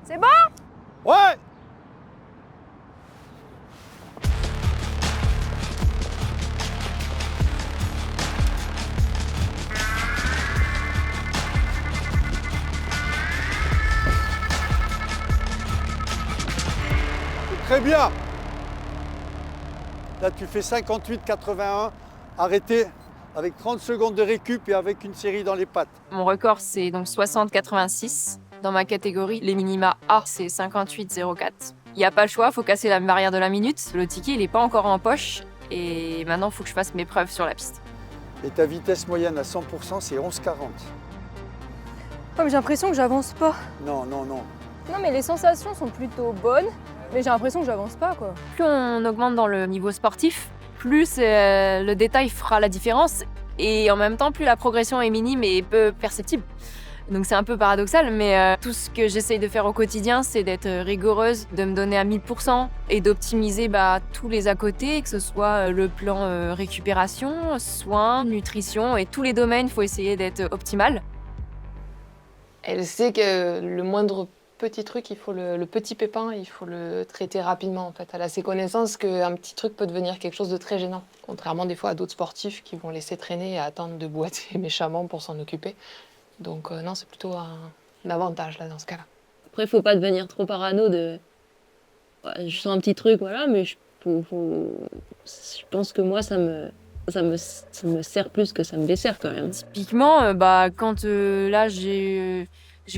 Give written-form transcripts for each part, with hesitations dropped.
C'est bon? Ouais! Très bien. Là, tu fais 58,81, arrêté avec 30 secondes de récup et avec une série dans les pattes. Mon record, c'est donc 60,86. Dans ma catégorie, les minima A, c'est 58,04. Il n'y a pas le choix, faut casser la barrière de la minute. Le ticket, il n'est pas encore en poche. Et maintenant, il faut que je fasse mes preuves sur la piste. Et ta vitesse moyenne à 100%, c'est 11,40. Ouais, mais j'ai l'impression que j'avance pas. Non, non, non. Non, mais les sensations sont plutôt bonnes, mais j'ai l'impression que j'avance pas, quoi. Plus on augmente dans le niveau sportif, plus le détail fera la différence. Et en même temps, plus la progression est minime et peu perceptible. Donc c'est un peu paradoxal, mais tout ce que j'essaye de faire au quotidien, c'est d'être rigoureuse, de me donner à 1000% et d'optimiser tous les à côté, que ce soit le plan récupération, soins, nutrition, et tous les domaines, il faut essayer d'être optimal. Elle sait que le moindre petit truc, il faut le petit pépin, il faut le traiter rapidement en fait. Elle a ses connaissances qu'un petit truc peut devenir quelque chose de très gênant. Contrairement des fois à d'autres sportifs qui vont laisser traîner et attendre de boiter méchamment pour s'en occuper. Donc non, c'est plutôt un avantage là dans ce cas-là. Après, faut pas devenir trop parano de. Ouais, je sens un petit truc, voilà, mais je pense que moi, ça me sert plus que ça me dessert quand même. Typiquement, quand là j'ai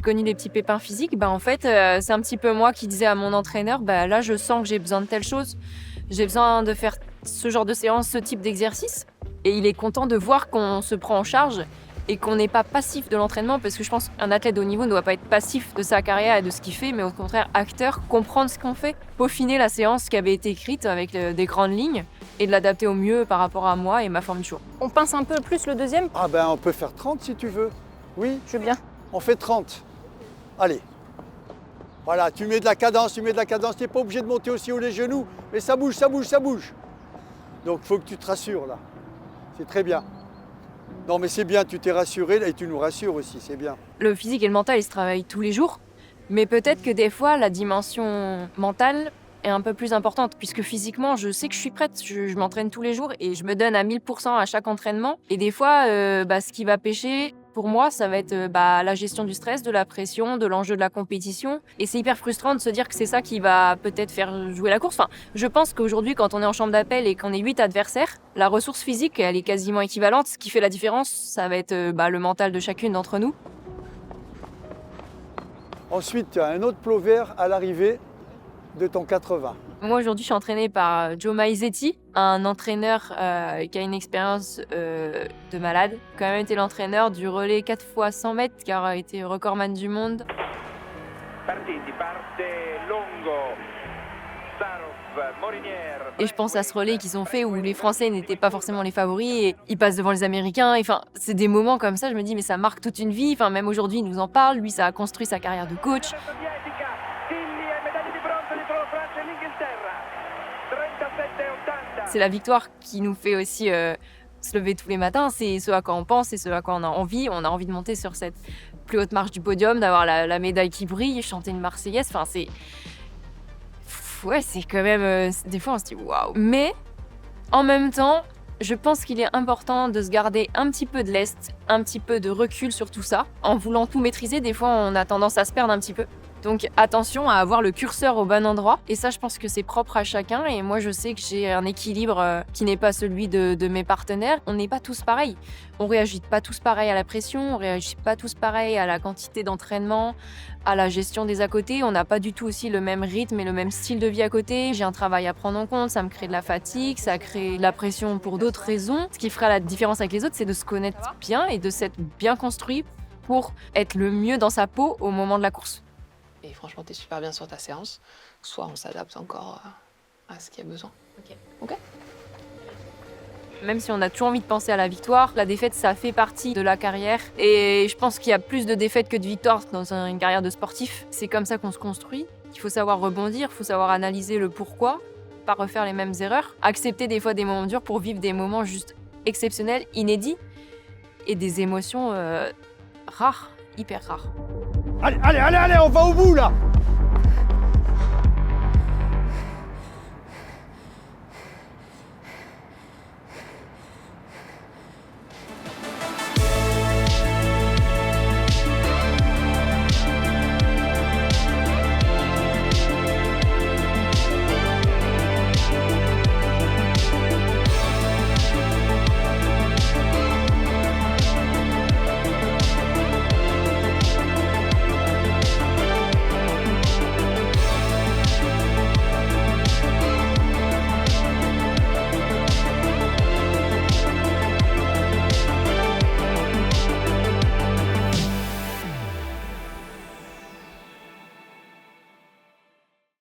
connu des petits pépins physiques, en fait c'est un petit peu moi qui disais à mon entraîneur, là je sens que j'ai besoin de telle chose, j'ai besoin de faire ce genre de séance, ce type d'exercice. Et il est content de voir qu'on se prend en charge et qu'on n'est pas passif de l'entraînement, parce que je pense qu'un athlète de haut niveau ne doit pas être passif de sa carrière et de ce qu'il fait, mais au contraire acteur, comprendre ce qu'on fait, peaufiner la séance qui avait été écrite avec des grandes lignes et de l'adapter au mieux par rapport à moi et ma forme du jour. On pince un peu plus le deuxième? Ah ben, on peut faire 30 si tu veux. Oui, Je veux bien. on fait 30. Allez. Voilà, tu mets de la cadence, tu n'es pas obligé de monter aussi haut les genoux, mais ça bouge, ça bouge, ça bouge. Donc il faut que tu te rassures là. C'est très bien. Non mais c'est bien, tu t'es rassuré et tu nous rassures aussi, c'est bien. Le physique et le mental, ils se travaillent tous les jours, mais peut-être que des fois, la dimension mentale est un peu plus importante, puisque physiquement, je sais que je suis prête, je m'entraîne tous les jours et je me donne à 1000% à chaque entraînement. Et des fois, ce qui va pêcher, pour moi, ça va être la gestion du stress, de la pression, de l'enjeu de la compétition. Et c'est hyper frustrant de se dire que c'est ça qui va peut-être faire jouer la course. Enfin, je pense qu'aujourd'hui, quand on est en chambre d'appel et qu'on est 8 adversaires, la ressource physique, elle est quasiment équivalente. Ce qui fait la différence, ça va être le mental de chacune d'entre nous. Ensuite, tu as un autre plot vert à l'arrivée de ton 80. Moi, aujourd'hui, je suis entraînée par Joe Maizetti, un entraîneur qui a une expérience de malade. Qui a quand même été l'entraîneur du relais 4 fois 100 mètres, qui a été recordman du monde. Et je pense à ce relais qu'ils ont fait où les Français n'étaient pas forcément les favoris et ils passent devant les Américains. Enfin, c'est des moments comme ça, je me dis, mais ça marque toute une vie. Enfin, même aujourd'hui, il nous en parle. Lui, ça a construit sa carrière de coach. C'est la victoire qui nous fait aussi se lever tous les matins. C'est ce à quoi on pense, c'est ce à quoi on a envie. On a envie de monter sur cette plus haute marche du podium, d'avoir la médaille qui brille, chanter une Marseillaise. Enfin, c'est... Ouais, c'est quand même... des fois, on se dit waouh. Mais, en même temps, je pense qu'il est important de se garder un petit peu de lest, un petit peu de recul sur tout ça. En voulant tout maîtriser, des fois, on a tendance à se perdre un petit peu. Donc attention à avoir le curseur au bon endroit. Et ça, je pense que c'est propre à chacun. Et moi, je sais que j'ai un équilibre qui n'est pas celui de mes partenaires. On n'est pas tous pareils. On réagit pas tous pareil à la pression. On réagit pas tous pareil à la quantité d'entraînement, à la gestion des à côté. On n'a pas du tout aussi le même rythme et le même style de vie à côté. J'ai un travail à prendre en compte. Ça me crée de la fatigue. Ça crée de la pression pour d'autres raisons. Ce qui fera la différence avec les autres, c'est de se connaître bien et de s'être bien construit pour être le mieux dans sa peau au moment de la course. Et franchement, t'es super bien sur ta séance. Soit on s'adapte encore à ce qu'il y a besoin. Ok. Même si on a toujours envie de penser à la victoire, la défaite, ça fait partie de la carrière. Et je pense qu'il y a plus de défaites que de victoires dans une carrière de sportif. C'est comme ça qu'on se construit. Il faut savoir rebondir, il faut savoir analyser le pourquoi, pas refaire les mêmes erreurs. Accepter des fois des moments durs pour vivre des moments juste exceptionnels, inédits. Et des émotions rares, hyper rares. Allez, allez, allez, allez, on va au bout là!